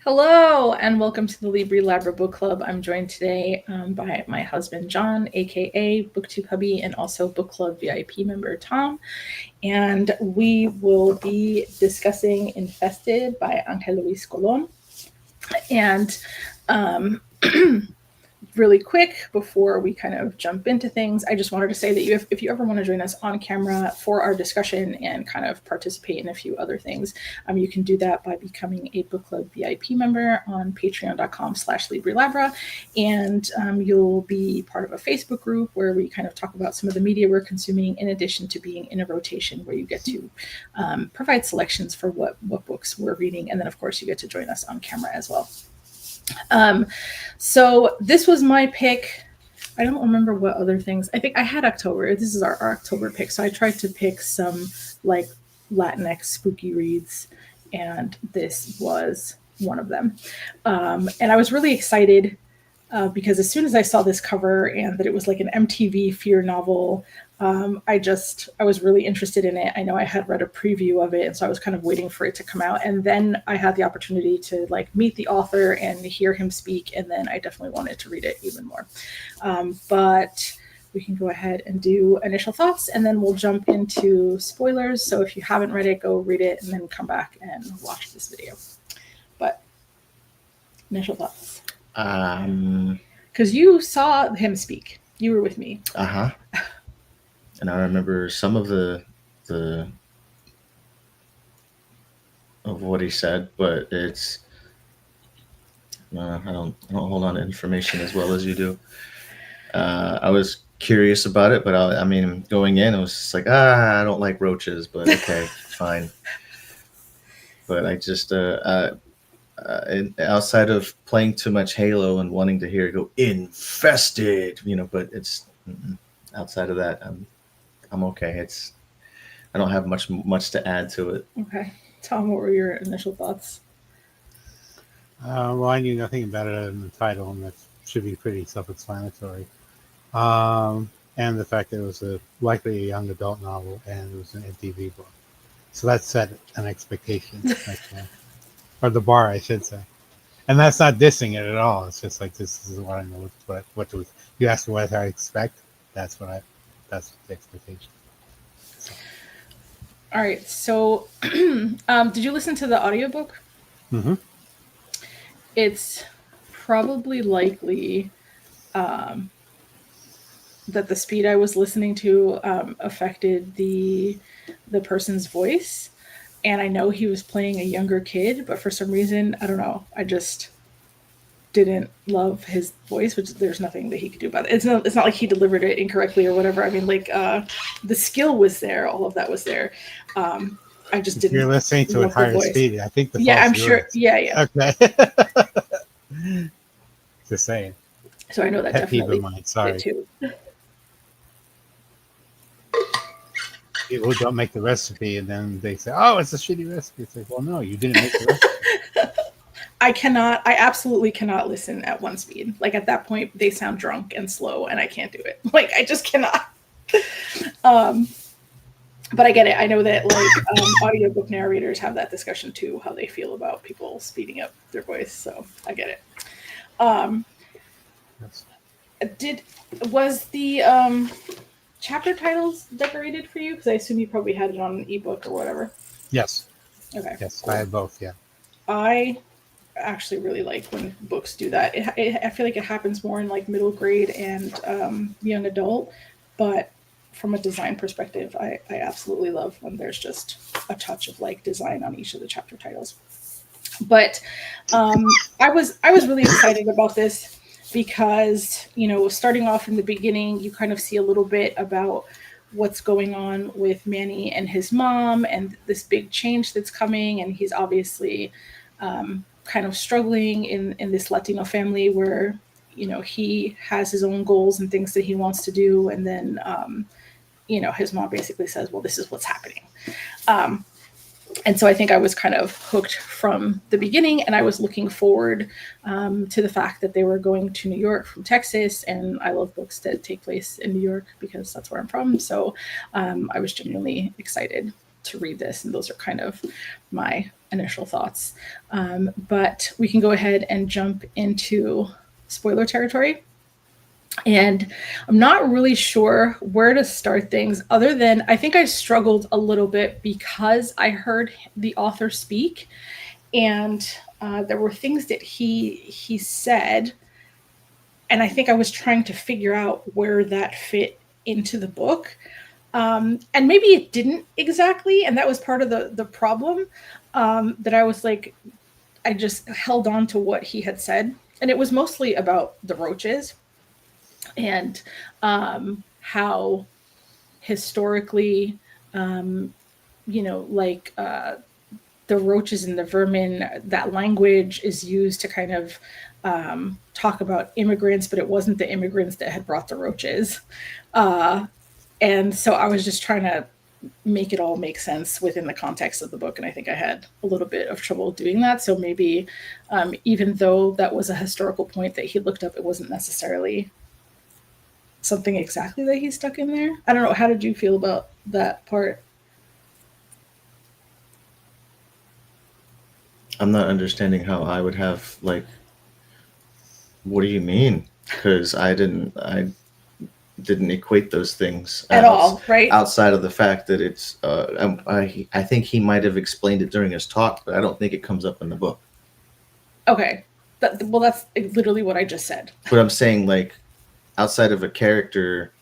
Hello, and welcome to the Libri Labra Book Club. I'm joined today by my husband, John, aka BookTube Hubby, and also Book Club VIP member, Tom. And we will be discussing Infested by Ángel Luis Colón. And really quick, before we kind of jump into things, I just wanted to say that if you ever want to join us on camera for our discussion and kind of participate in a few other things, you can do that by becoming a book club VIP member on patreon.com/Libri Labra. And you'll be part of a Facebook group where we kind of talk about some of the media we're consuming, in addition to being in a rotation where you get to provide selections for what books we're reading. And then, of course, you get to join us on camera as well. So this was my pick. I don't remember what other things. I think I had October. This is our October pick. So I tried to pick some like Latinx spooky reads, and this was one of them. And I was really excited because as soon as I saw this cover and that it was like an MTV fear novel, I was really interested in it. I know I had read a preview of it, and so I was kind of waiting for it to come out. And then I had the opportunity to like meet the author and hear him speak, and then I definitely wanted to read it even more. But we can go ahead and do initial thoughts, and then we'll jump into spoilers. So if you haven't read it, go read it and then come back and watch this video. But initial thoughts. Because you saw him speak. You were with me. Uh-huh. And I remember some of the of what he said, but it's I don't hold on to information as well as you do. I was curious about it, but I mean, going in, it was just like, I don't like roaches, but okay, fine. But I just outside of playing too much Halo and wanting to hear it go infested, but it's outside of that, I'm okay. I don't have much to add to it. Okay. Tom, what were your initial thoughts? Well, I knew nothing about it in the title, and that should be pretty self-explanatory. And the fact that it was likely a young adult novel and it was an MTV book. So that set an expectation, or the bar, I should say. And that's not dissing it at all. It's just like, this is what I know. What you asked me what I expect. That's the expectation. So. All right. So, did you listen to the audiobook? Mm-hmm. It's probably likely that the speed I was listening to affected the person's voice. And I know he was playing a younger kid, but for some reason, I don't know, I just didn't love his voice, which there's nothing that he could do about it. It's not like he delivered it incorrectly or whatever. I mean, like the skill was there, all of that was there. I just didn't. You're listening to a higher speed. I think I'm sure. Yeah. Okay. Just saying. So I know that definitely. Sorry. People don't make the recipe, and then they say, "Oh, it's a shitty recipe." It's like, well, no, you didn't make the recipe. I absolutely cannot listen at one speed. Like at that point, they sound drunk and slow, and I can't do it. Like I just cannot. But I get it. I know that like audiobook narrators have that discussion too, how they feel about people speeding up their voice. So I get it. Was the chapter titles decorated for you? Because I assume you probably had it on an ebook or whatever. Yes. Okay. Yes, I had both. Yeah. I actually really like when books do that. I feel like it happens more in like middle grade and young adult, but from a design perspective, I absolutely love when there's just a touch of like design on each of the chapter titles. But I was really excited about this because, starting off in the beginning, you kind of see a little bit about what's going on with Manny and his mom and this big change that's coming. And he's obviously kind of struggling in this Latino family where, he has his own goals and things that he wants to do. And then, his mom basically says, well, this is what's happening. And so I think I was kind of hooked from the beginning, and I was looking forward to the fact that they were going to New York from Texas. And I love books that take place in New York because that's where I'm from. So I was genuinely excited. to read this, and those are kind of my initial thoughts. But we can go ahead and jump into spoiler territory. And I'm not really sure where to start things, other than I think I struggled a little bit because I heard the author speak, and there were things that he said, and I think I was trying to figure out where that fit into the book. And maybe it didn't exactly, and that was part of the problem, that I was like, I just held on to what he had said, and it was mostly about the roaches and how historically, like the roaches and the vermin, that language is used to kind of talk about immigrants, but it wasn't the immigrants that had brought the roaches. And so I was just trying to make it all make sense within the context of the book, and I think I had a little bit of trouble doing that. So maybe even though that was a historical point that he looked up, it wasn't necessarily something exactly that he stuck in there. I don't know. How did you feel about that part? I'm not understanding how I would have, like, what do you mean? Because I didn't equate those things At all, right? outside of the fact that it's I think he might have explained it during his talk, but I don't think it comes up in the book. Okay. Well, that's literally what I just said. But I'm saying, like, outside of a character,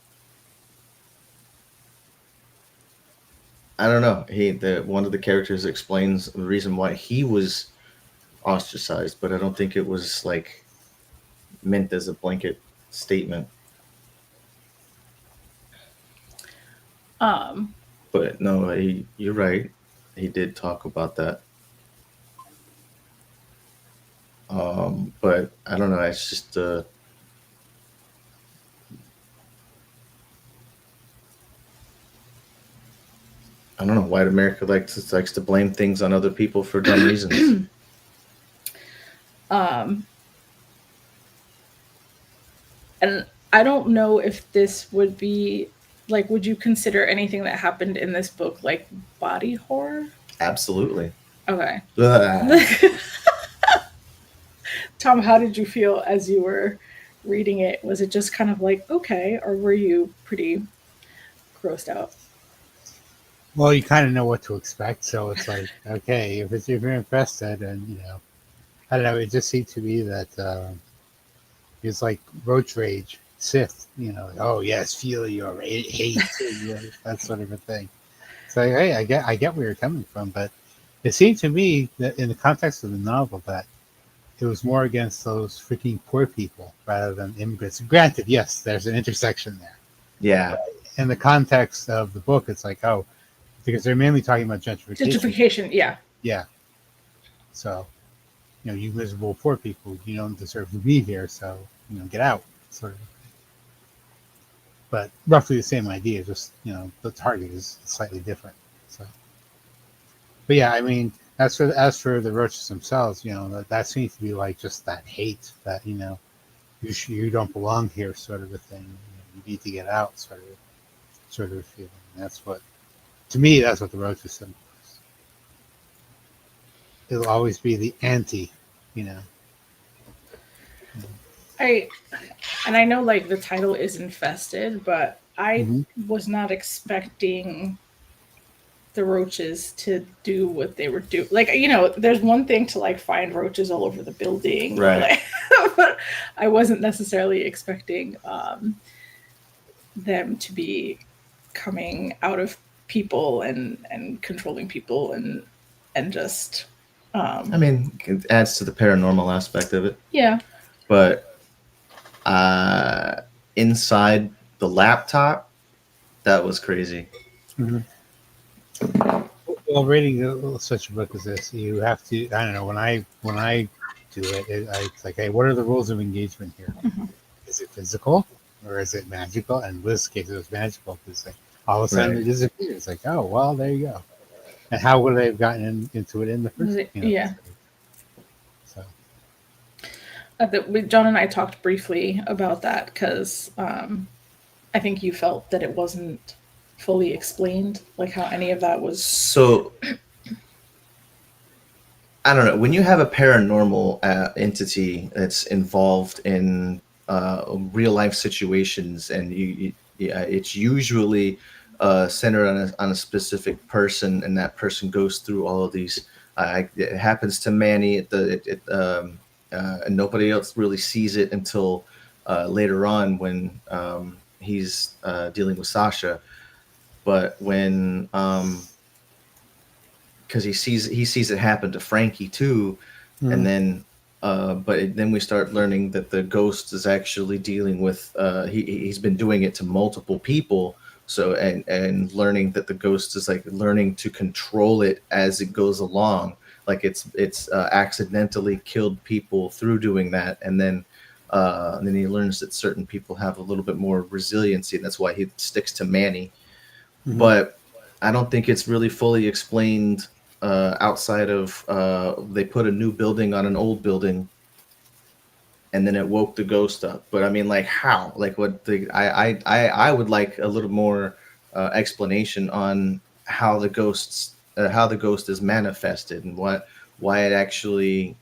I don't know. One of the characters explains the reason why he was ostracized, but I don't think it was like meant as a blanket statement. But no, you're right. He did talk about that. But I don't know. It's just I don't know. White America likes to blame things on other people for dumb reasons. And I don't know if this would be like, would you consider anything that happened in this book like body horror? Absolutely. Okay. Ugh. Tom, how did you feel as you were reading it? Was it just kind of like, okay, or were you pretty grossed out? Well, you kind of know what to expect, so it's like, okay, if you're infested, and I don't know, it just seemed to me that it's like roach rage, Sith, oh yes, feel your hate, that sort of a thing. So hey, I get where you're coming from, but it seemed to me that in the context of the novel that it was more against those freaking poor people rather than immigrants. Granted, yes, there's an intersection there. Yeah. But in the context of the book, it's like, oh, because they're mainly talking about gentrification. Gentrification, yeah. Yeah. So, you miserable poor people, you don't deserve to be here, so, get out, sort of. But roughly the same idea, just, the target is slightly different. So, but yeah, I mean, as for the roaches themselves, that seems to be like just that hate that, you don't belong here, sort of a thing. You need to get out, sort of feeling. That's what, to me, that's what the roaches symbolize. It'll always be the anti, I know like the title is Infested, but I was not expecting the roaches to do what they were doing. Like, there's one thing to like find roaches all over the building, right? But I wasn't necessarily expecting them to be coming out of people and controlling people and just. I mean, it adds to the paranormal aspect of it. Yeah. But inside the laptop, that was crazy. Mm-hmm. Well, reading such a book as this, you have to. I don't know. When I do it, it's like, hey, what are the rules of engagement here? Mm-hmm. Is it physical or is it magical? And in this case, it was magical because all of a sudden it disappeared. It's like, oh, well, there you go. And how would they have gotten into it in the first? Yeah. So. John and I talked briefly about that because I think you felt that it wasn't fully explained, like how any of that was. So I don't know. When you have a paranormal entity that's involved in real life situations, and yeah, it's usually centered on a specific person, and that person goes through all of these. It happens to Manny, and nobody else really sees it until later on when he's dealing with Sasha. But when because he sees it happen to Frankie too, and then then we start learning that the ghost is actually dealing with he's been doing it to multiple people. So and learning that the ghost is like learning to control it as it goes along, like it's accidentally killed people through doing that, and then he learns that certain people have a little bit more resiliency, and that's why he sticks to Manny. But I don't think it's really fully explained outside of they put a new building on an old building, and then it woke the ghost up. But I mean, like how? Like what? I would like a little more explanation on how the ghost is manifested, and why it actually.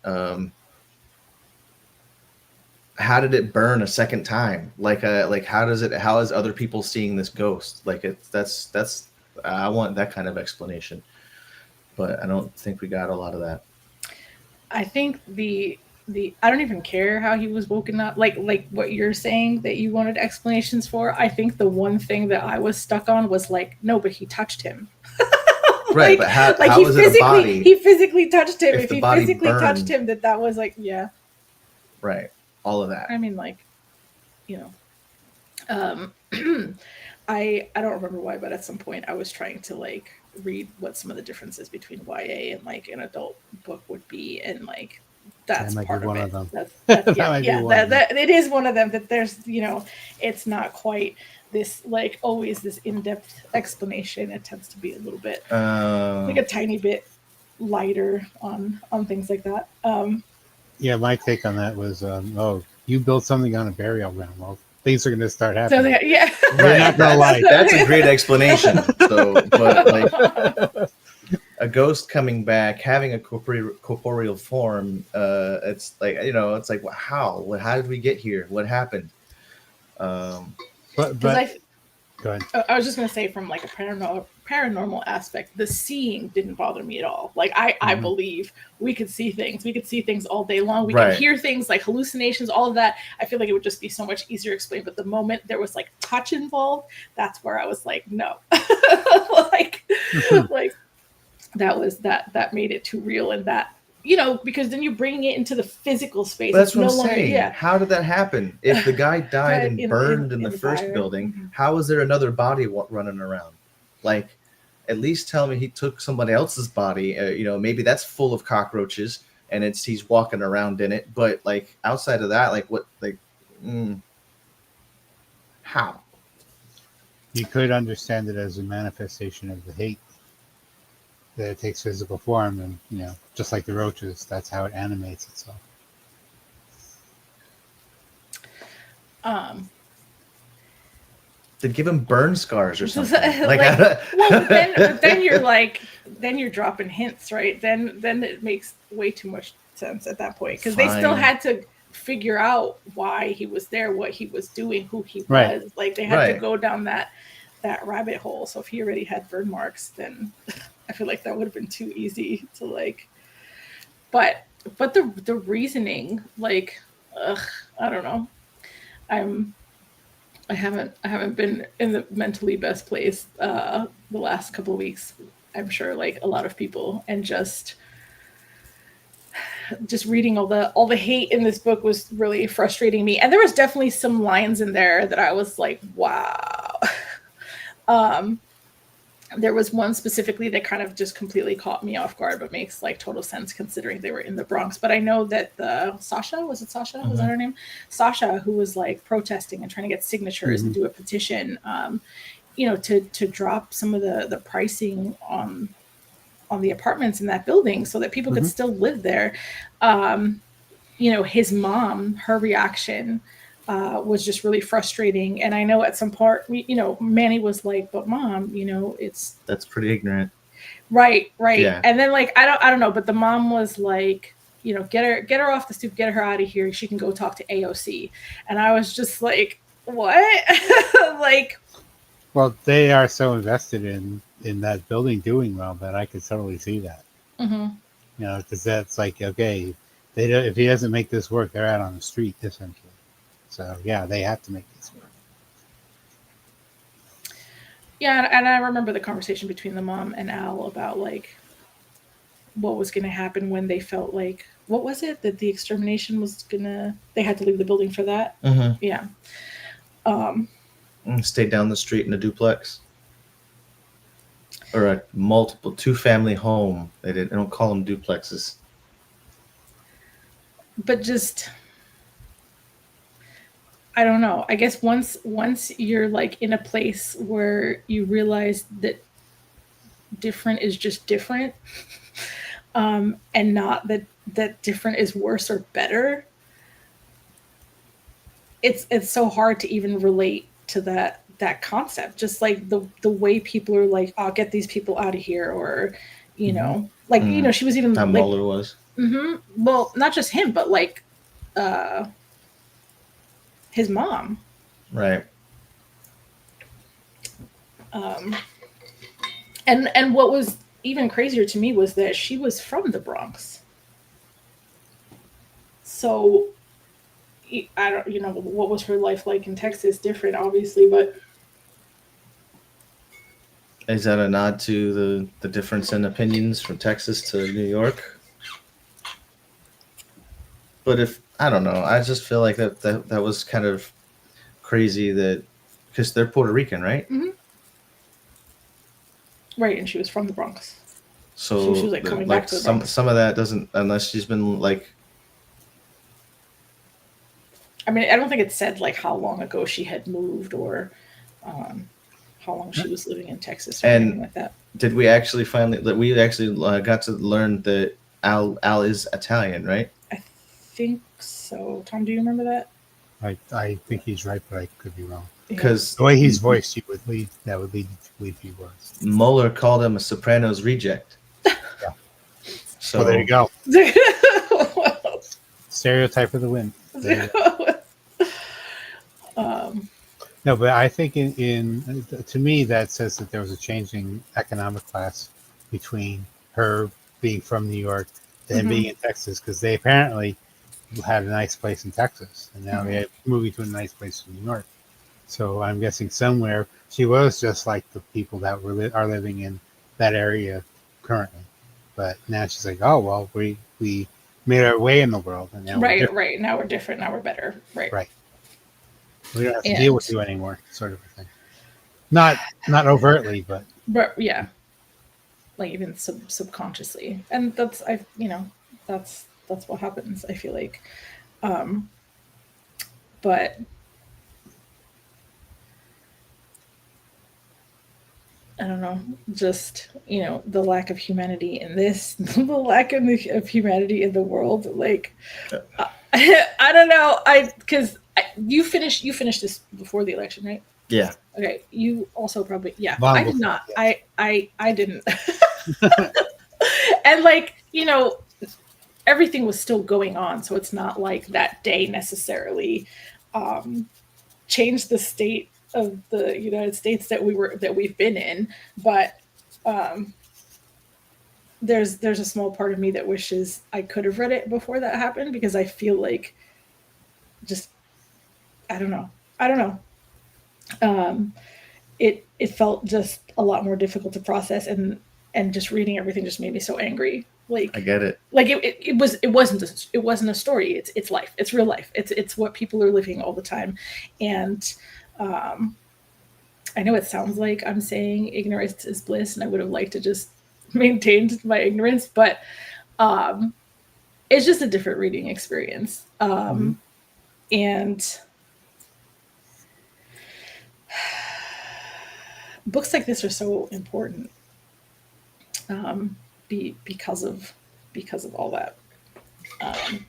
How did it burn a second time? Like how is other people seeing this ghost? Like that's I want that kind of explanation, but I don't think we got a lot of that. I think the I don't even care how he was woken up. Like what you're saying that you wanted explanations for. I think the one thing that I was stuck on was like, no, but he touched him. Right, but how was it a body? He physically touched him. If If the he body physically touched burned. him, that was like, yeah. Right, all of that. I mean, like, you know, I don't remember why, but at some point I was trying to like read what some of the differences between YA and like an adult book would be, and like that's That might part be of one it. of them. That's That yeah, might be yeah. one of them. That it is one of them. That there's it's not quite this like always this in-depth explanation. It tends to be a little bit like a tiny bit lighter on things like that. Yeah, my take on that was, you build something on a burial ground. Well, things are going to start So happening. yeah, You're not gonna like. That's a great explanation. So, but like a ghost coming back, having a corporeal form, it's like it's like how? How did we get here? What happened? But because go ahead. I was just gonna say from like a paranormal aspect, the seeing didn't bother me at all. Like I believe we could see things. We could see things all day long. We could hear things like hallucinations, all of that. I feel like it would just be so much easier to explain. But the moment there was like touch involved, that's where I was like, no. like that made it too real, and that because then you're bringing it into the physical space. That's it's what no I'm longer saying. How did that happen? If the guy died and burned in the first fire. building, how is there another body running around? Like, at least tell me he took somebody else's body. Maybe that's full of cockroaches and he's walking around in it. But like outside of that, like what? Like, how? You could understand it as a manifestation of the hate, that it takes physical form, and just like the roaches, that's how it animates itself. They give him burn scars or something. Then you're dropping hints, right? Then it makes way too much sense at that point, because they still had to figure out why he was there, what he was doing, who he was. Like they had to go down that rabbit hole. So if he already had burn marks, then I feel like that would have been too easy to like. But the reasoning, like, I don't know. I haven't been in the mentally best place the last couple of weeks. I'm sure like a lot of people, and just reading all the hate in this book was really frustrating me. And there was definitely some lines in there that I was like, wow. There was one specifically that kind of just completely caught me off guard, but makes like total sense considering they were in the Bronx. But I know that Sasha? Was it Sasha? Was that her name? Sasha, who was like protesting and trying to get signatures and do a petition, to drop some of the pricing on the apartments in that building so that people could still live there. His mom, her reaction was just really frustrating. And I know at some part, Manny was like, "But mom, That's pretty ignorant. right." Yeah. And then like I don't know, but the mom was like, get her off the stoop, get her out of here. She can go talk to AOC. And I was just like, what? Like, Well, they are so invested in that building doing well that I could totally see that. mhm. Because that's like, okay, they don't, if he doesn't make this work, they're out on the street essentially. So yeah, they have to make this work. Yeah, and I remember the conversation between the mom and Al about like what was going to happen when they felt like, what was it, that the extermination was gonna, they had to leave the building for that. Mm-hmm. Yeah. Stay down the street in a duplex or a multiple 2-family home. They don't call them duplexes. But just, I don't know. I guess once you're like in a place where you realize that different is just different, and not that different is worse or better, it's so hard to even relate to that concept. Just like the way people are like, "I'll get these people out of here," or she was even How like, Mueller was. well, not just him, but like his mom. Right. And what was even crazier to me was that she was from the Bronx. So I don't, what was her life like in Texas? Different, obviously, but Is that a nod to the difference in opinions from Texas to New York? But I don't know, I just feel like that was kind of crazy that because they're Puerto Rican, right? mm-hmm. Right, and she was from the Bronx. So she was like coming back to the Bronx. Some of that doesn't, unless she's been like. I mean, I don't think it said like how long ago she had moved or how long she was living in Texas or anything like that. Did we actually got to learn that Al is Italian, right? I think so. Tom, do you remember that? I think he's right, but I could be wrong. Because the way he's voiced, that would lead you to believe he was. Mueller called him a Sopranos reject. Yeah. So well, there you go. Stereotype of the win. No, but I think in to me that says that there was a changing economic class between her being from New York and being in Texas, because they apparently had a nice place in Texas, and now they're moving to a nice place in New York. So I'm guessing somewhere she was just like the people that are living in that area currently, but now she's like, oh well, we made our way in the world, and now right. Now we're different. Now we're better. Right. We don't have to deal with you anymore, sort of a thing. Not overtly, but yeah, like even subconsciously, and that's that's what happens. I feel like, but I don't know, just the lack of humanity in this, the lack of humanity in the world. Like, I don't know. Because you finished this before the election, right? Yeah. Okay. You also probably Long I did not. Yeah. I didn't. And like everything was still going on, so it's not like that day necessarily changed the state of the United States that we've been in, but there's a small part of me that wishes I could have read it before that happened, because I feel like just I don't know. It felt just a lot more difficult to process, and just reading everything just made me so angry. Like, I get it. Like it wasn't a story. It's life. It's real life. It's what people are living all the time, and I know it sounds like I'm saying ignorance is bliss, and I would have liked to just maintained my ignorance, but it's just a different reading experience. And books like this are so important because of all that. I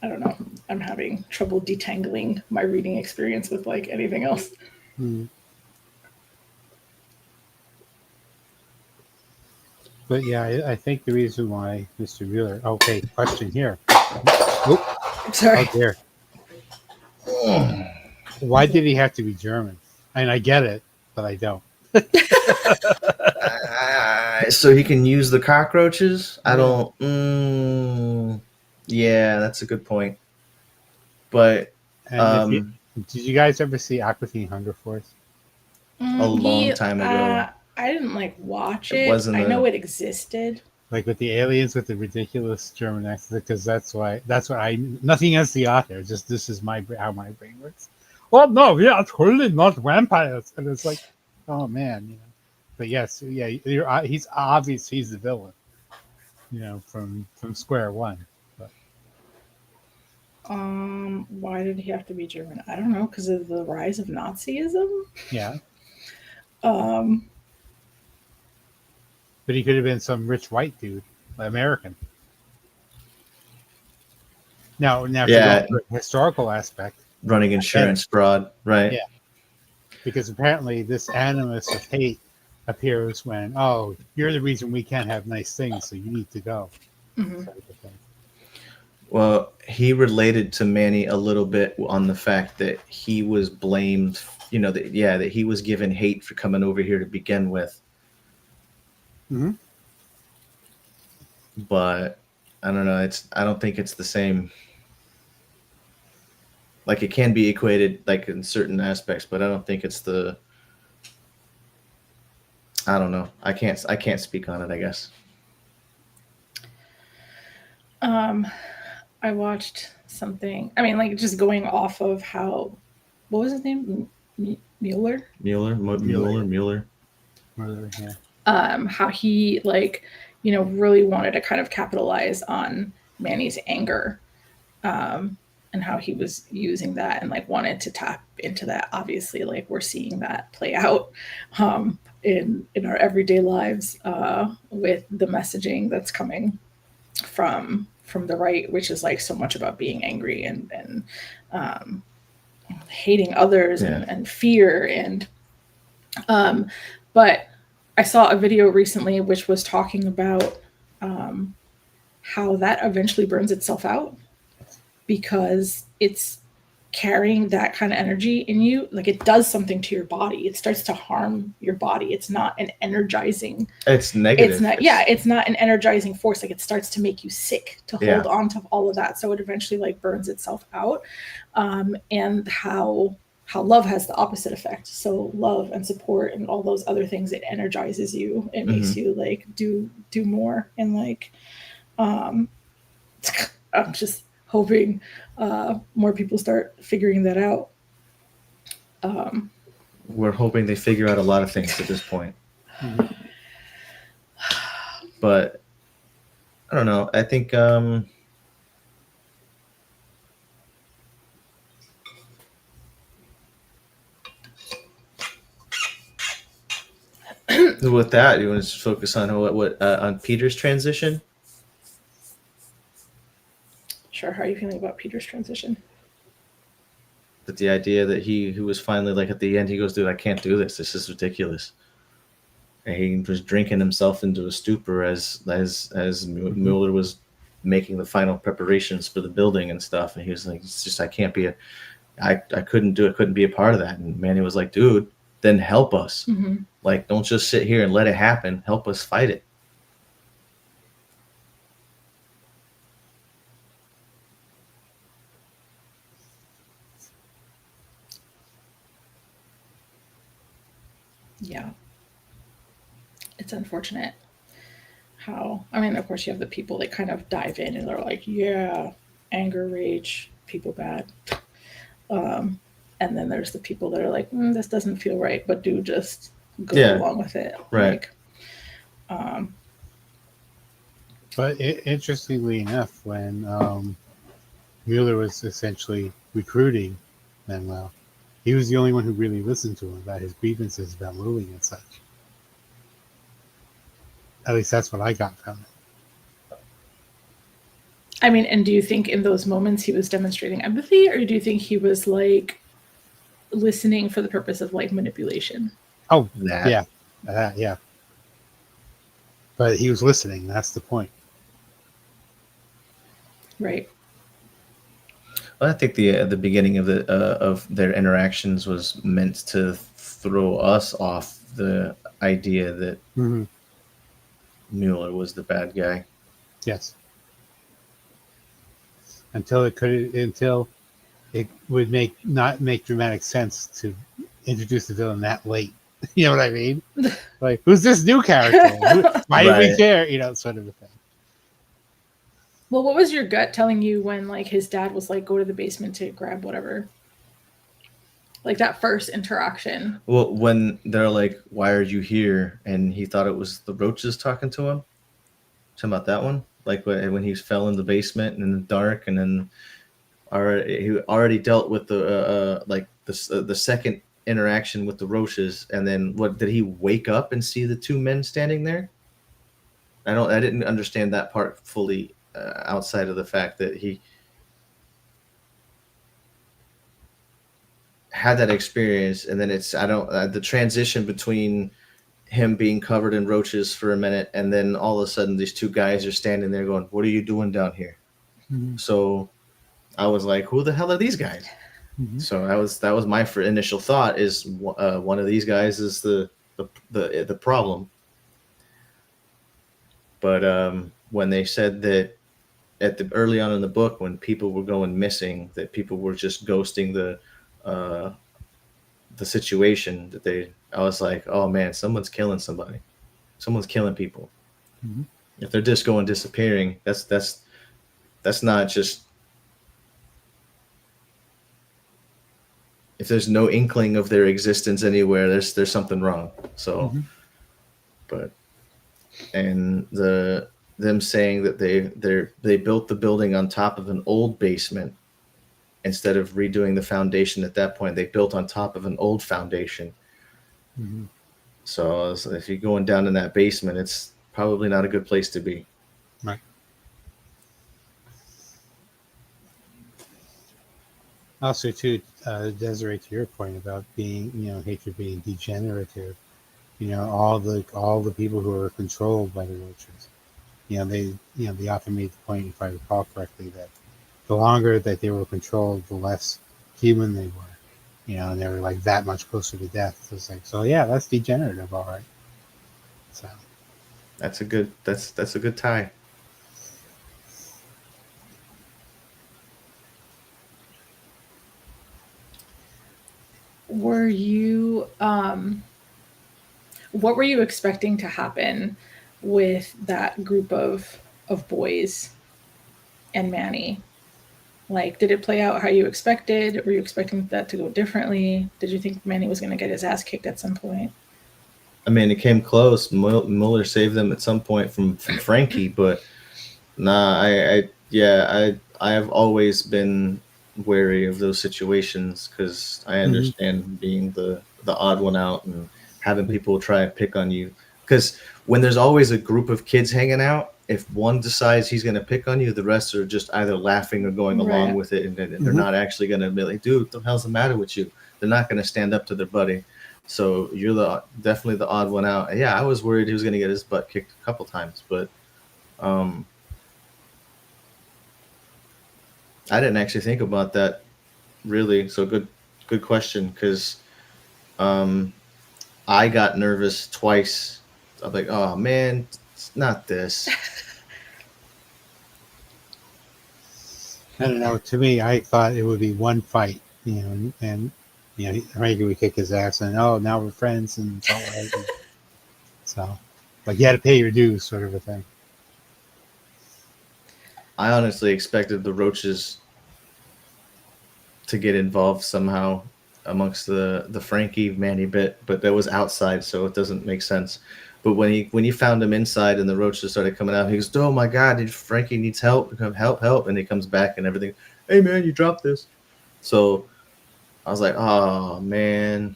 don't know. I'm having trouble detangling my reading experience with like anything else. But yeah, I think the reason why Mr. Mueller. Okay, question here. Oh, Sorry. oh dear. Why did he have to be German? And I get it, but I don't. So he can use the cockroaches? I don't. Yeah, that's a good point. But And did you guys ever see Aquafine Hunger Force? a long time ago, I didn't like watch it it. wasn't I know it existed. Like with the aliens with the ridiculous German accent, because that's what I. Nothing against the author, just this is how my brain works. Oh no, we are totally not vampires, and it's like, oh man, you know. But yes, yeah, he's obvious. He's the villain, you know, from square one. But Why did he have to be German? I don't know, because of the rise of Nazism. yeah, Um, but he could have been some rich white dude, American. Now, if you go to the historical aspect, running insurance fraud, right? Yeah. Because apparently this animus of hate appears when, oh, you're the reason we can't have nice things, so you need to go. mhm. Type of thing. Well, he related to Manny a little bit on the fact that he was blamed, you know, that he was given hate for coming over here to begin with. Mm-hmm. But I don't know. I don't think it's the same. Like it can be equated like in certain aspects, but I don't think it's the. I don't know. I can't speak on it, I guess. I watched something. I mean, like just going off of how, what was his name? Mueller. Mueller. Yeah. How he like, you know, really wanted to kind of capitalize on Manny's anger, and how he was using that and like wanted to tap into that. Obviously, like we're seeing that play out in our everyday lives with the messaging that's coming from the right, which is like so much about being angry and hating others and fear and but I saw a video recently which was talking about how that eventually burns itself out because it's carrying that kind of energy in you. Like it does something to your body. It starts to harm your body. It's not an energizing. It's negative. It's not. Yeah, it's not an energizing force. Like it starts to make you sick to hold on to all of that. So it eventually like burns itself out. And how love has the opposite effect. So love and support and all those other things, it energizes you. It makes you like do more and like. I'm just hoping more people start figuring that out. We're hoping they figure out a lot of things at this point. But I don't know. I think with that, you want to focus on what on Peter's transition? Sure. How are you feeling about Peter's transition? But the idea that he was finally like at the end, he goes, "Dude, I can't do this. This is ridiculous." And he was drinking himself into a stupor as Mueller was making the final preparations for the building and stuff. And he was like, "It's just I can't be I couldn't do it. Couldn't be a part of that." And Manny was like, "Dude, then help us. Like, don't just sit here and let it happen. Help us fight it." Yeah. It's unfortunate how, I mean, of course, you have the people that kind of dive in and they're like, yeah, anger, rage, people bad. And then there's the people that are like, this doesn't feel right, but do just go along with it. Right. Like, but interestingly enough, when Mueller was essentially recruiting Manuel, he was the only one who really listened to him about his grievances about moving and such. At least that's what I got from it. I mean, and do you think in those moments he was demonstrating empathy, or do you think he was like listening for the purpose of like manipulation? Oh, That yeah. But he was listening. That's the point. Right. well, I think the beginning of their interactions was meant to throw us off the idea that Mm-hmm. Mueller was the bad guy. Yes. Until it would not make dramatic sense to introduce the villain that late. You know what I mean? Like, who's this new character? Why do we Right. care? You know, sort of a thing. Well, what was your gut telling you when like his dad was like, go to the basement to grab whatever? Like that first interaction. Well, when they're like, "Why are you here?" and he thought it was the roaches talking to him. Talking about that one, like when he fell in the basement and in the dark, and then he already dealt with the like the second interaction with the roaches, and then what did he wake up and see the two men standing there? I didn't understand that part fully, outside of the fact that he had that experience, and then it's I don't the transition between him being covered in roaches for a minute, and then all of a sudden these two guys are standing there going, "What are you doing down here?" Mm-hmm. So I was like, "Who the hell are these guys?" Mm-hmm. So that was my initial thought is one of these guys is the problem. But when they said that at the early on in the book, when people were going missing, that people were just ghosting uh, the situation, I was like, oh man, someone's killing somebody, someone's killing people. Mm-hmm. If they're just going disappearing, that's not just, if there's no inkling of their existence anywhere, there's something wrong. So, Mm-hmm. but and them saying that they built the building on top of an old basement instead of redoing the foundation at that point. They built on top of an old foundation. Mm-hmm. So if you're going down in that basement, it's probably not a good place to be. Right. Also, too, Desiree, to your point about being, hatred being degenerative, all the people who are controlled by the roaches, they often made the point, if I recall correctly, that the longer that they were controlled, the less human they were, and they were like that much closer to death. So it's like, so yeah, that's degenerative, all right. So That's a good tie. Were you what were you expecting to happen with that group of boys and Manny? Like, did it play out how you expected? Were you expecting that to go differently? Did you think Manny was going to get his ass kicked at some point? I mean, it came close. Mueller saved them at some point from Frankie, but nah, I have always been wary of those situations because I mm-hmm. understand being the odd one out and having people try and pick on you. Because when there's always a group of kids hanging out, if one decides he's going to pick on you, the rest are just either laughing or going along Right. with it, and they're Mm-hmm. not actually going to be like, "Dude, what the hell's the matter with you?" They're not going to stand up to their buddy. So you're definitely the odd one out. Yeah, I was worried he was going to get his butt kicked a couple times, but um, I didn't actually think about that really. So good question, because um, I got nervous twice. I'm like, oh man, it's not this. I don't know. To me, I thought it would be one fight, and Frankie would kick his ass, and now we're friends, and it's all right. And so, like, you had to pay your dues, sort of a thing. I honestly expected the roaches to get involved somehow amongst the Frankie Manny bit, but that was outside, so it doesn't make sense. But when he found him inside and the roaches started coming out, he goes, "Oh my God, Frankie needs help! Help!" And he comes back and everything. Hey man, you dropped this. So I was like, oh man.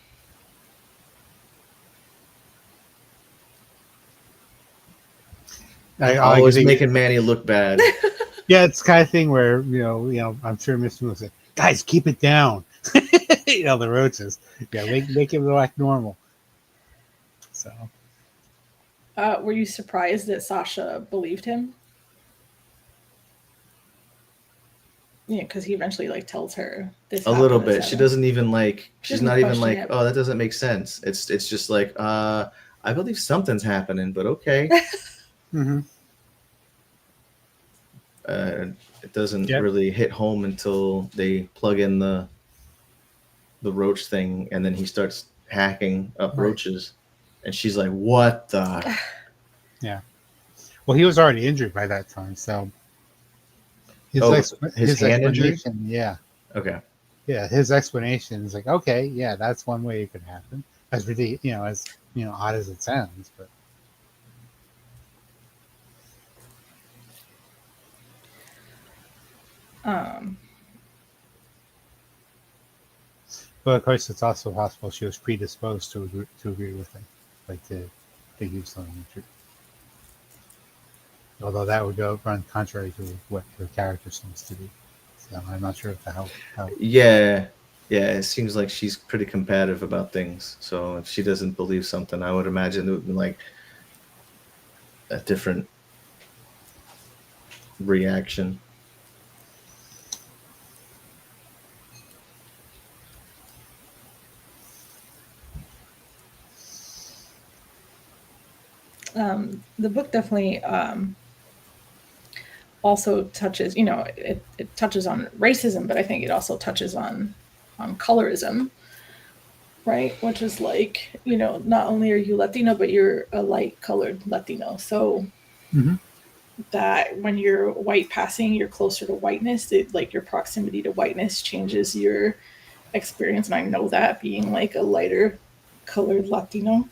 I can Always think, making Manny look bad. Yeah, it's the kind of thing where I'm sure Mr. Moon said, "Guys, keep it down." The roaches. Yeah, make him act normal. So Were you surprised that Sasha believed him? Yeah, because he eventually like tells her this. A little happened, this bit. She happened. doesn't even like. She She's doesn't not even question like, it. oh, that doesn't make sense. It's just like, I believe something's happening, but okay. mm-hmm. It doesn't Yep. really hit home until they plug in the roach thing, and then he starts hacking up Right. roaches, and she's like, "What the?" Yeah. Well, he was already injured by that time, so his hand injury? explanation, yeah, Okay. yeah, his explanation is like, okay, yeah, that's one way it could happen. As really, as odd as it sounds, but Um, of course, it's also possible she was predisposed to agree with him, like to use something the truth. Although that would run contrary to what her character seems to be. So I'm not sure how. Yeah. Yeah, it seems like she's pretty combative about things. So if she doesn't believe something, I would imagine it would be like a different reaction. the book definitely also touches, it touches on racism, but I think it also touches on colorism, right? Which is like, not only are you Latino, but you're a light colored Latino. So Mm-hmm. that when you're white passing, you're closer to whiteness. Like your proximity to whiteness changes your experience. And I know that being like a lighter colored Latina.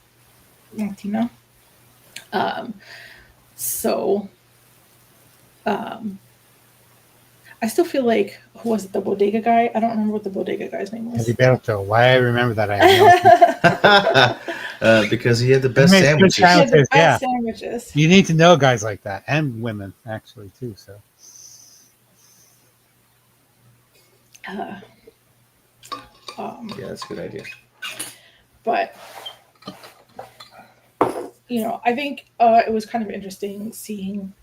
Um, so I still feel like, who was it, the bodega guy? I don't remember what the bodega guy's name was. Heriberto. Why I remember that? I have no Because he had the He best makes good sandwiches. Yeah, the sandwiches, yeah. best sandwiches. You need to know guys like that, and women actually too. So Uh, Yeah, that's a good idea. but I think it was kind of interesting seeing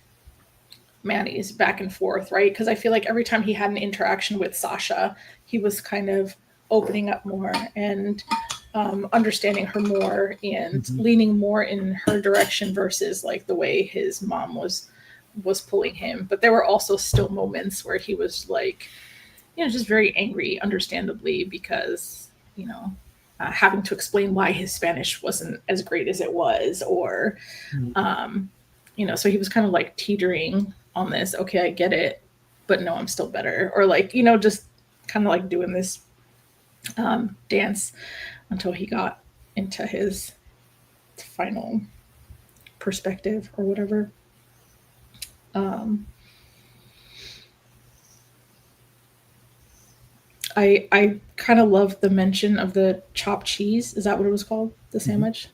Manny's back and forth, right? Because I feel like every time he had an interaction with Sasha, he was kind of opening up more and understanding her more and leaning more in her direction versus like the way his mom was pulling him. But there were also still moments where he was like, just very angry, understandably, because having to explain why his Spanish wasn't as great as it was, or so he was kind of like teetering on this. Okay, I get it, but no, I'm still better, or like just kind of like doing this dance until he got into his final perspective or whatever. I kind of love the mention of the chopped cheese. Is that what it was called? The sandwich?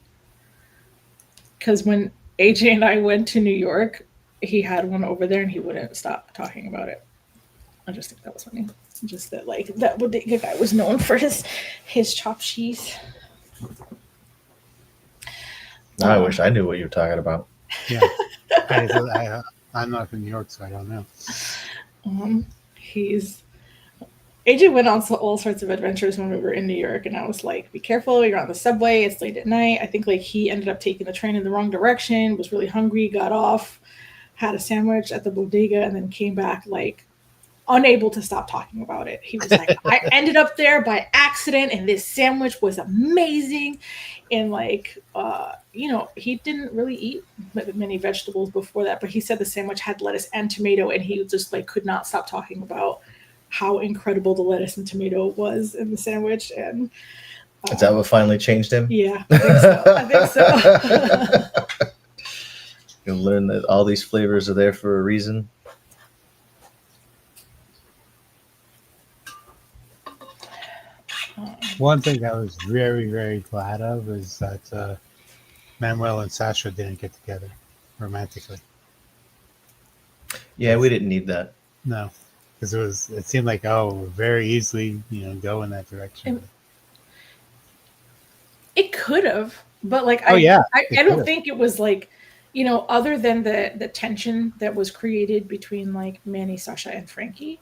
Because when AJ and I went to New York, he had one over there and he wouldn't stop talking about it. I just think that was funny. Just that, like, that bodega guy was known for his chopped cheese. Now I wish I knew what you were talking about. yeah, I'm not from New York, so I don't know. AJ went on all sorts of adventures when we were in New York, and I was like, be careful, you're on the subway, it's late at night. I think like he ended up taking the train in the wrong direction, was really hungry, got off, had a sandwich at the bodega, and then came back like unable to stop talking about it. He was like, I ended up there by accident, and this sandwich was amazing. And like, he didn't really eat many vegetables before that, but he said the sandwich had lettuce and tomato, and he just like could not stop talking about how incredible the lettuce and tomato was in the sandwich. And is that what finally changed him? Yeah, I think so. You'll learn that all these flavors are there for a reason. One thing I was very, very glad of is that Manuel and Sasha didn't get together romantically. Yeah, we didn't need that. No, because it seemed like very easily go in that direction. It could have, but like Oh yeah, I don't think it was like, other than the tension that was created between like Manny, Sasha, and Frankie,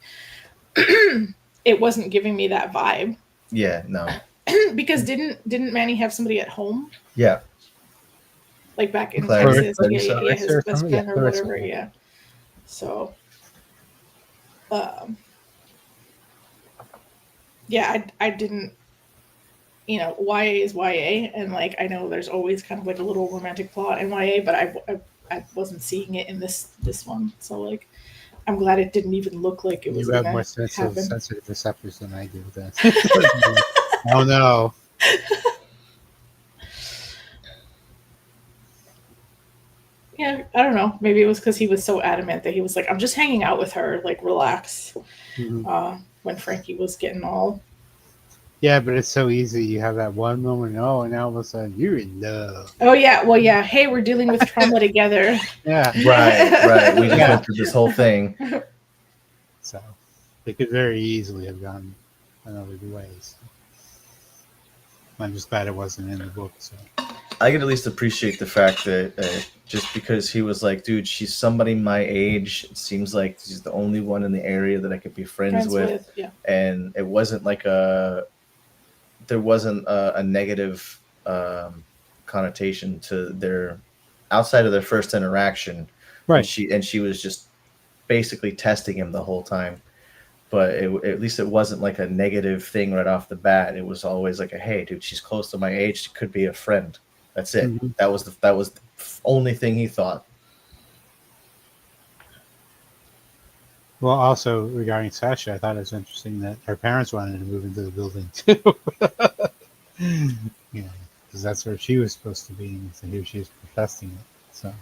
it wasn't giving me that vibe. Yeah, no. Because didn't Manny have somebody at home? Yeah. Like back in Clarissa. Texas, Clarissa. yeah, his best friend or Clarissa, whatever, yeah. So, yeah, I didn't, YA is YA, and like I know there's always kind of like a little romantic plot in YA, but I wasn't seeing it in this one. So like, I'm glad it didn't even look like it was. You have more sensitive receptors than I do. Then. Oh no. Yeah, I don't know. Maybe it was because he was so adamant that he was like, "I'm just hanging out with her, like relax." Mm-hmm. When Frankie was getting all. Yeah, but it's so easy. You have that one moment, and now all of a sudden you're in love. Oh yeah, well yeah. Hey, we're dealing with trauma together. Yeah, right. We just went through this whole thing. So they could very easily have gone another ways. I'm just glad it wasn't in the book. So I could at least appreciate the fact that just because he was like, dude, she's somebody my age. It seems like she's the only one in the area that I could be friends with. Yeah. And it wasn't like there wasn't a negative connotation to their outside of their first interaction. right. And she was just basically testing him the whole time. But at least it wasn't like a negative thing right off the bat. It was always like hey, dude, she's close to my age. She could be a friend. That's it. Mm-hmm. That was the only thing he thought. Well, also regarding Sasha, I thought it was interesting that her parents wanted to move into the building too. Because that's where she was supposed to be, and so here she is protesting it. So.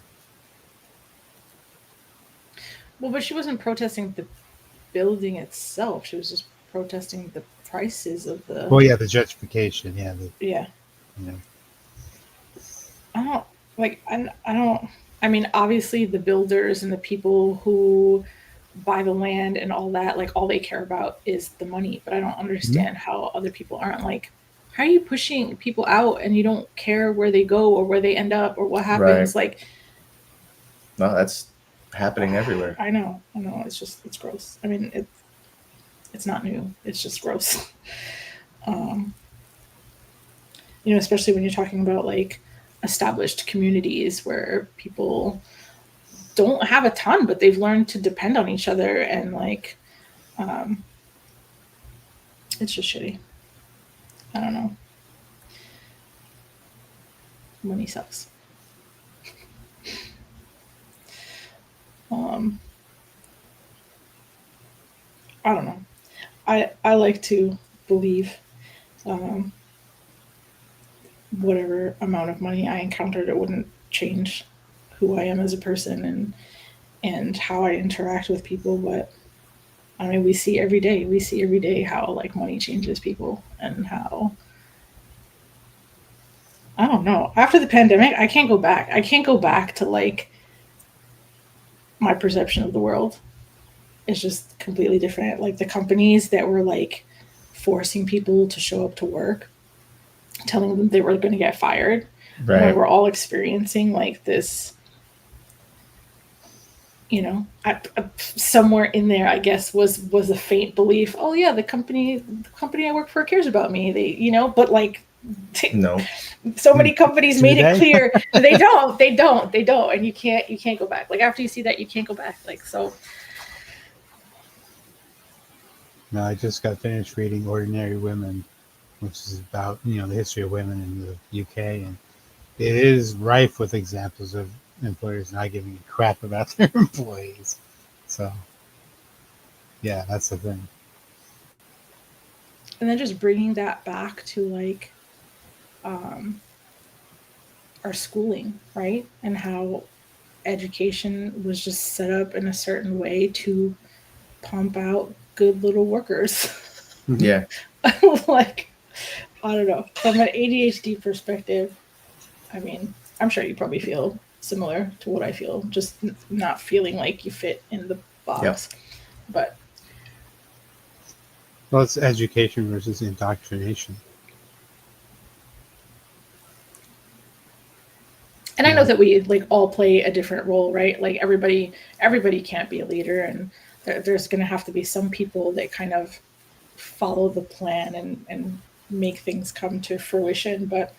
Well, but she wasn't protesting the building itself. She was just protesting the prices of the. Well, yeah, the gentrification. Yeah. Yeah. I don't like. I don't. I mean, obviously, the builders and the people who buy the land and all that, like, all they care about is the money. But I don't understand how other people aren't like. How are you pushing people out and you don't care where they go or where they end up or what happens? Right. Like, no, that's happening everywhere. I know. It's gross. I mean, it's not new. It's just gross. Especially when you're talking about like established communities where people don't have a ton, but they've learned to depend on each other, and like, it's just shitty. I don't know. Money sucks. I don't know. I like to believe whatever amount of money I encountered, it wouldn't change who I am as a person and how I interact with people. But I mean, we see every day how like money changes people, and how, I don't know. After the pandemic, I can't go back. I can't go back to like my perception of the world. It's just completely different. Like the companies that were like forcing people to show up to work, telling them they were going to get fired. Right. And we're all experiencing like this, somewhere in there, I guess, was a faint belief. Oh yeah, the company I work for cares about me. They, but like, no. So many companies made it clear they don't, and you can't go back. Like after you see that, you can't go back. Like so. No, I just got finished reading Ordinary Women, which is about the history of women in the UK, and it is rife with examples of employers not giving a crap about their employees. So, yeah, that's the thing. And then just bringing that back to like our schooling, right? And how education was just set up in a certain way to pump out good little workers. Yeah. Like, I don't know. From an ADHD perspective, I mean, I'm sure you probably feel similar to what I feel, just not feeling like you fit in the box. But Well, it's education versus indoctrination. and I know that we like all play a different role, right? Like everybody can't be a leader, and there's going to have to be some people that kind of follow the plan and make things come to fruition. But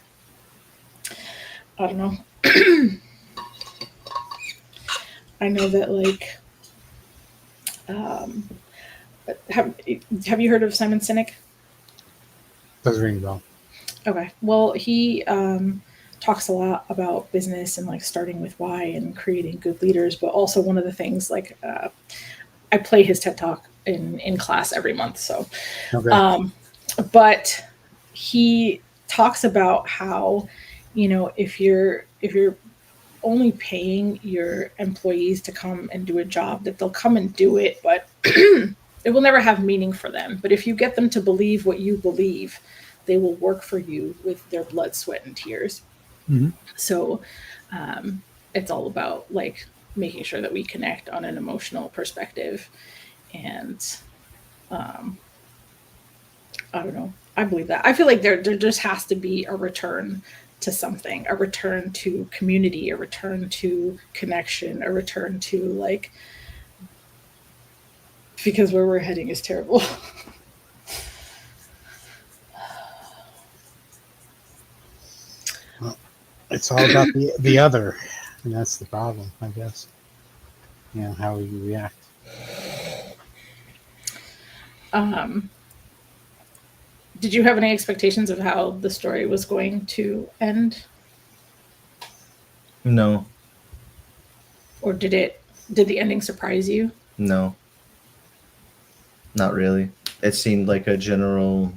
I don't know. I know that like um, have you heard of Simon Sinek? Doesn't ring a bell. Okay. Well, he talks a lot about business and like starting with why and creating good leaders. But also one of the things like I play his TED Talk in class every month. So, Okay. but he talks about how, you know, if you're only paying your employees to come and do a job, that they'll come and do it, but it will never have meaning for them. But if you get them to believe what you believe, they will work for you with their blood, sweat, and tears. Mm-hmm. So it's all about like making sure that we connect on an emotional perspective. And I don't know. I believe that. I feel like there just has to be a return to something, a return to community, a return to connection, a return to like, because where we're heading is terrible. Well, it's all about the other, and that's the problem, I guess. You know, how you react. Did you have any expectations of how the story was going to end? No, Or did the ending surprise you? no, not really. It seemed like a general.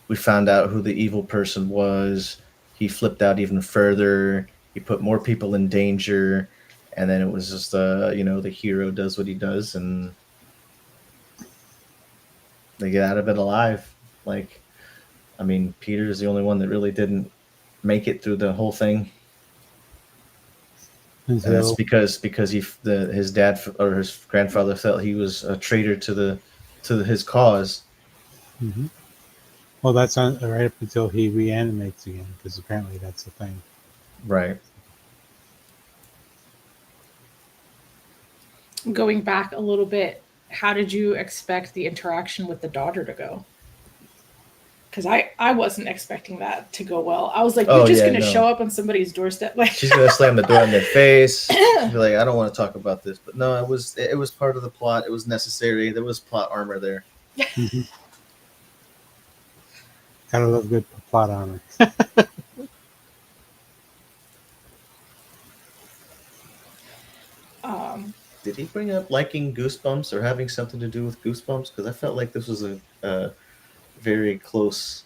We found out who the evil person was. He flipped out even further. He put more people in danger, and then it was just the hero does what he does, and they get out of it alive. Like, I mean, Peter's the only one that really didn't make it through the whole thing, and that's Until because his dad or his grandfather felt he was a traitor to his cause. mm-hmm. Well, that's right up until he reanimates again, because apparently that's the thing. Right. Going back a little bit, how did you expect the interaction with the daughter to go? Because I wasn't expecting that to go well. I was like, you're Oh just yeah, gonna no. show up on somebody's doorstep, like She's gonna slam the door in their face. Be like, I don't want to talk about this, but no, it was part of the plot. It was necessary. There was plot armor there. Mm-hmm. Gotta love good plot armor. Did he bring up liking Goosebumps or having something to do with Goosebumps? Because I felt like this was a very close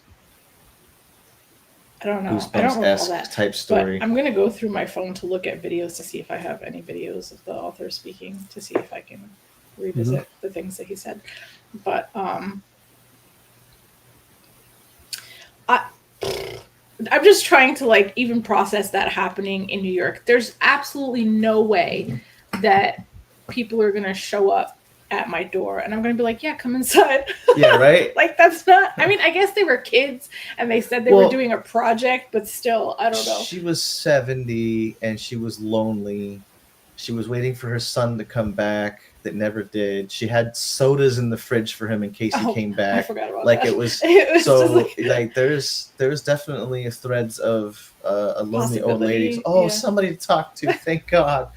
I don't know. I don't recall Goosebumps-esque that. type But story. I'm gonna go through my phone to look at videos to see if I have any videos of the author speaking to see if I can revisit the things that he said. But I I'm just trying to like even process that happening in New York. There's absolutely no way that people are gonna show up at my door and I'm gonna be like, yeah, come inside. Yeah, right? Like that's not, I mean, I guess they were kids and they said they were Well, doing a project, but still, I don't know. She was 70 and she was lonely. She was waiting for her son to come back that never did. She had sodas in the fridge for him in case he came I back. forgot about Like that. it was So so like there's definitely threads of a lonely old lady. possibility, Oh, yeah. somebody to talk to, thank God.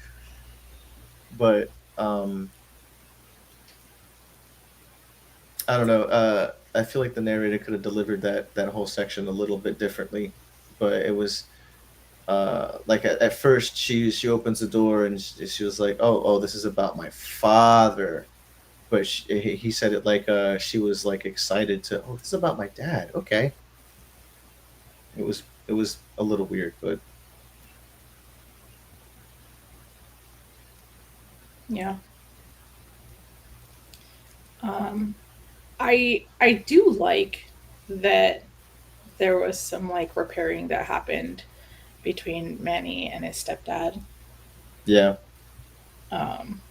But I don't know. I feel like the narrator could have delivered that whole section a little bit differently, but it was like at first she opens the door and she was like, oh, this is about my father, but he said it like she was like excited to, oh, this is about my dad. Okay, it was a little weird, but Yeah. I do like that there was some like repairing that happened between Manny and his stepdad. Yeah, Um,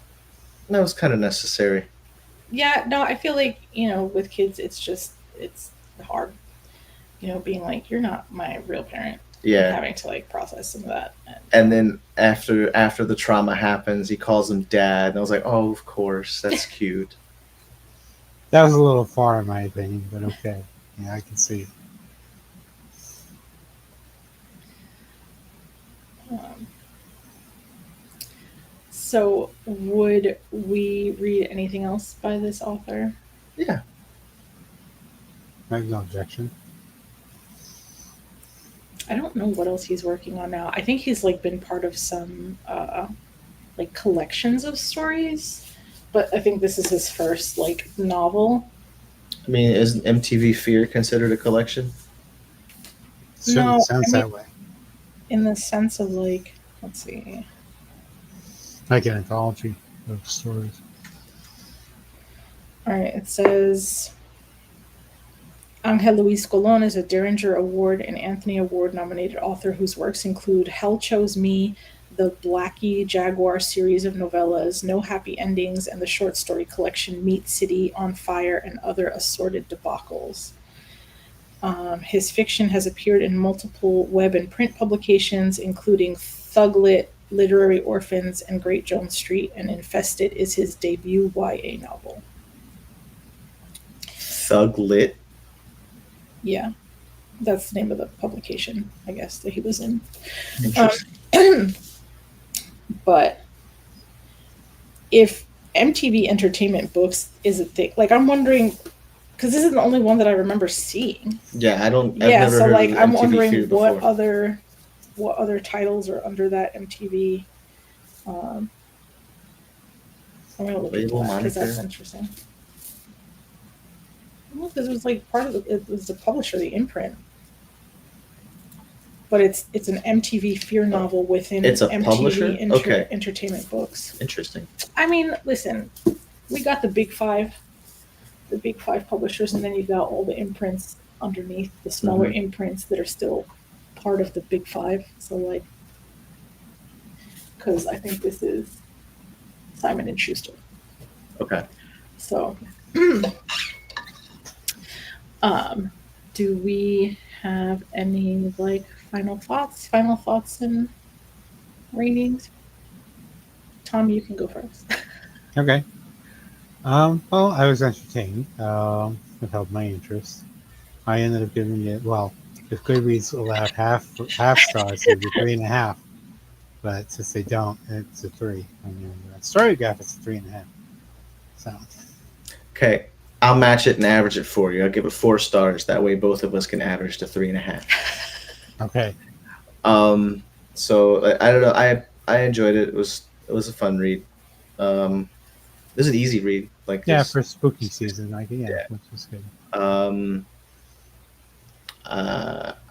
that was kind of necessary. yeah, no, I feel like, with kids, it's hard, being like, you're not my real parent. And Yeah, having to like process some of that. and then after the trauma happens, he calls him dad, and I was like, oh, of course, that's cute. That was a little far in my opinion, but okay. Yeah, I can see it. Um, so, would we read anything else by this author? Yeah, I have no objection. I don't know what else he's working on now. I think he's like been part of some like collections of stories, but I think this is his first like novel. I mean, isn't MTV Fear considered a collection? Certainly No, sounds that way. in the sense of like, let's see. Like an anthology of stories. All right, it says Angel Luis Colón is a Derringer Award and Anthony Award nominated author whose works include Hell Chose Me, the Blackie Jaguar series of novellas, No Happy Endings, and the short story collection Meat City, On Fire, and Other Assorted Debacles. His fiction has appeared in multiple web and print publications, including Thuglit, Literary Orphans, and Great Jones Street, and Infested is his debut YA novel. Thuglit. Yeah, that's the name of the publication, I guess, that he was in. Interesting. But if MTV Entertainment Books is a thing, like I'm wondering, because this is the only one that I remember seeing. Yeah, I've Yeah, never so heard like of I'm MTV wondering Fear before. what other titles are under that MTV. I'm gonna look into Label, that because that's moniker? interesting. Well, because it was like part of it was the publisher, the imprint. But it's an MTV Fear novel within It's a MTV publisher? Okay. Entertainment Books. Interesting. I mean, listen, we got the big five publishers, and then you got all the imprints underneath, the smaller imprints that are still part of the big five. So like, because I think this is Simon and Schuster. Okay. So, do we have any like final thoughts and ratings? Tom, you can go first. Okay. Well, I was entertained. It held my interest. I ended up giving it, well, if Goodreads allowed half stars, it'd be 3.5. But since they don't, it's a 3. I mean, Storygraph is a 3.5. So, Okay. I'll match it and average it for you. I'll give it 4 stars. That way both of us can average to 3.5. okay. So I don't know. I enjoyed it. It was a fun read. It was an easy read. Like Yeah, this. for spooky season, Yeah. which is good.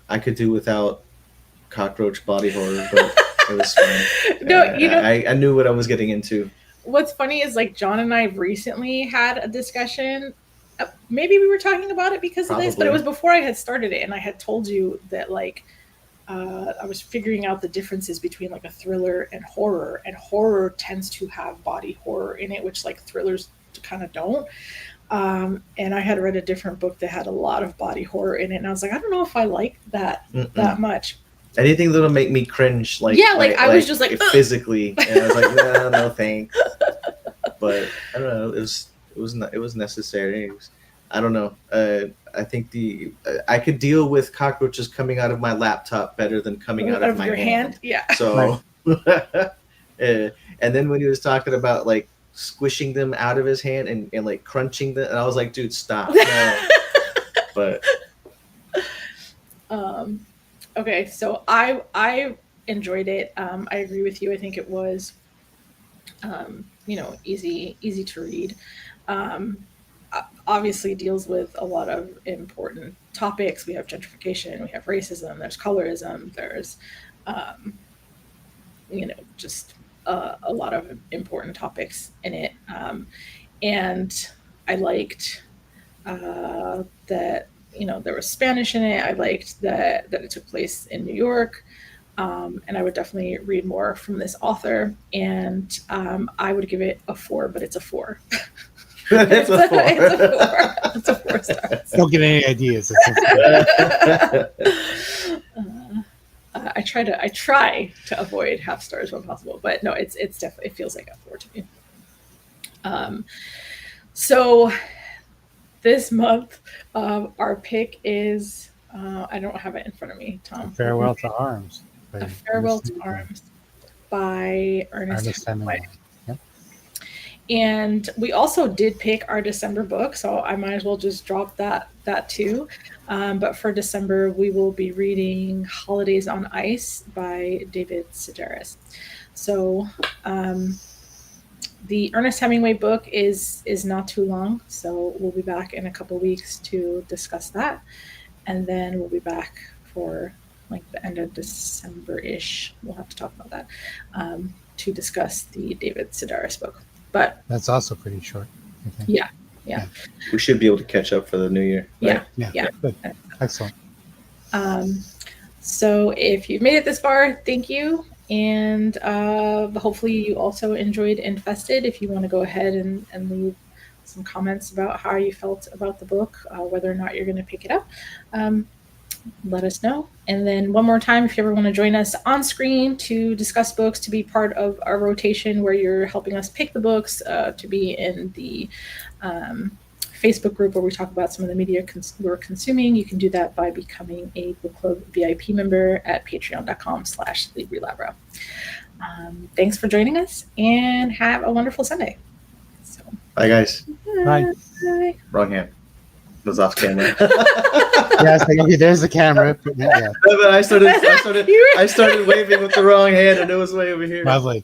I could do without cockroach body horror, but it was fine. No, I knew what I was getting into. What's funny is like John and I recently had a discussion. Maybe we were talking about it because of this, but it was before I had started it, and I had told you that like I was figuring out the differences between like a thriller and horror tends to have body horror in it, which like thrillers kind of don't. And I had read a different book that had a lot of body horror in it, and I was like, I don't know if I like that that much. Anything that'll make me cringe, like I was just like physically, and I was like, no thanks. But I don't know. It was necessary. I don't know. I think I could deal with cockroaches coming out of my laptop better than coming out of my hand. Yeah. So, and then when he was talking about like squishing them out of his hand and like crunching them, and I was like, dude, stop. No. But okay, so I enjoyed it. I agree with you. I think it was easy to read. Obviously deals with a lot of important topics. We have gentrification, we have racism, there's colorism, there's just a lot of important topics in it. And I liked that there was Spanish in it. I liked that it took place in New York. And I would definitely read more from this author. And I would give it a 4, but it's a 4. It's a 4. It's a 4. It's a 4 stars. Don't get any ideas. I try to avoid half stars when possible, but no, it's definitely, it feels like a 4 to me. So this month, our pick is, I don't have it in front of me, Tom. Farewell to Arms. A Farewell to Arms by Ernest Hemingway. Yep. And we also did pick our December book, so I might as well just drop that too. But for December, we will be reading Holidays on Ice by David Sedaris. So the Ernest Hemingway book is not too long, so we'll be back in a couple weeks to discuss that. And then we'll be back for like the end of December-ish. We'll have to talk about that to discuss the David Sedaris book. But that's also pretty short. Yeah. We should be able to catch up for the new year. Right? Yeah. Good. Excellent. So if you've made it this far, thank you. And hopefully you also enjoyed Infested. If you want to go ahead and leave some comments about how you felt about the book, whether or not you're going to pick it up, let us know. And then one more time, if you ever want to join us on screen to discuss books, to be part of our rotation where you're helping us pick the books, to be in the Facebook group where we talk about some of the media we're consuming, you can do that by becoming a book club VIP member at patreon.com/Libri Labra. Thanks for joining us and have a wonderful Sunday. So, bye, guys. Bye. Wrong hand. It was off camera. Yeah, it's like, okay, there's the camera. But yeah. But I started waving with the wrong hand, and it was way over here. Lovely.